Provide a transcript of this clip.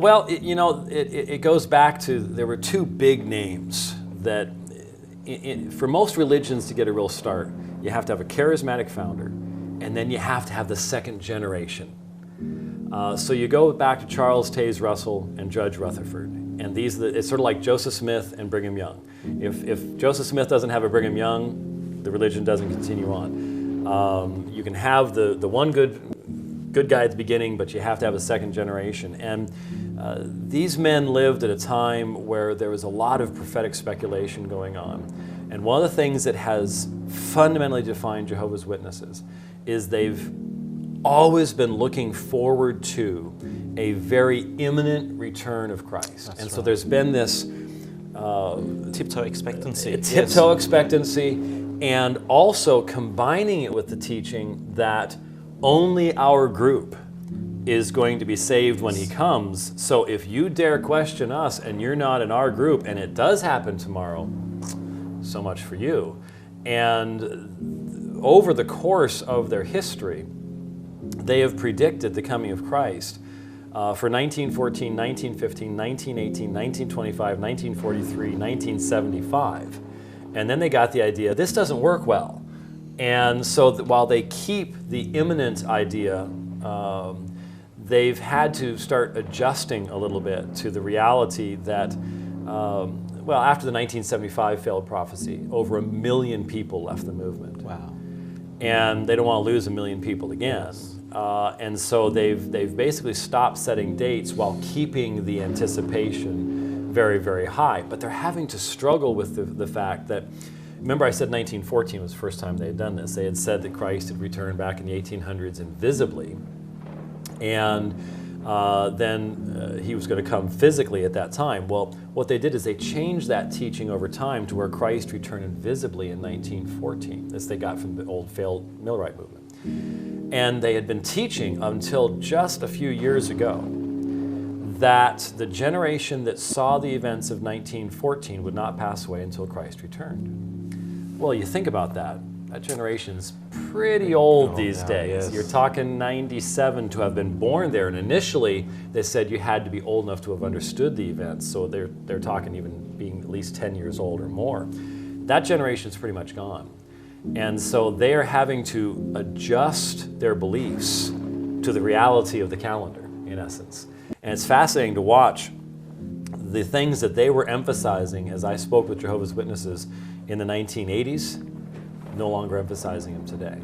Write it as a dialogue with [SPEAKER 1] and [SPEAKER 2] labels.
[SPEAKER 1] Well, it goes back to, there were two big names that, for most religions to get a real start, you have to have a charismatic founder, and then you have to have the second generation. So you go back to Charles Taze Russell and Judge Rutherford, and it's sort of like Joseph Smith and Brigham Young. If Joseph Smith doesn't have a Brigham Young, the religion doesn't continue on. You can have the one good guy at the beginning, but you have to have a second generation. And these men lived at a time where there was a lot of prophetic speculation going on. And one of the things that has fundamentally defined Jehovah's Witnesses is they've always been looking forward to a very imminent return of Christ. That's and so there's been this
[SPEAKER 2] tiptoe expectancy.
[SPEAKER 1] Expectancy, and also combining it with the teaching that only our group is going to be saved when he comes. So if you dare question us and you're not in our group, and it does happen tomorrow, so much for you. And over the course of their history, they have predicted the coming of Christ for 1914, 1915, 1918, 1925, 1943, 1975. And then they got the idea, this doesn't work well. And so while they keep the imminent idea, they've had to start adjusting a little bit to the reality that, well, after the 1975 failed prophecy, over 1 million people left the movement.
[SPEAKER 2] Wow.
[SPEAKER 1] And they don't want to lose 1 million people again.
[SPEAKER 2] Yes.
[SPEAKER 1] And so they've basically stopped setting dates while keeping the anticipation very, very high. But they're having to struggle with the fact that, remember I said 1914 was the first time they had done this. They had said that Christ had returned back in the 1800s invisibly. And then he was going to come physically at that time. Well, what they did is they changed that teaching over time to where Christ returned invisibly in 1914. This they got from the old failed Millerite movement. And they had been teaching until just a few years ago that the generation that saw the events of 1914 would not pass away until Christ returned. Well, you think about that. That generation's pretty old these days.
[SPEAKER 2] Yes.
[SPEAKER 1] You're talking 97 to have been born there, and initially they said you had to be old enough to have understood the events, so they're talking even being at least 10 years old or more. That generation's pretty much gone. And so they are having to adjust their beliefs to the reality of the calendar, in essence. And it's fascinating to watch the things that they were emphasizing as I spoke with Jehovah's Witnesses in the 1980s, no longer emphasizing them today.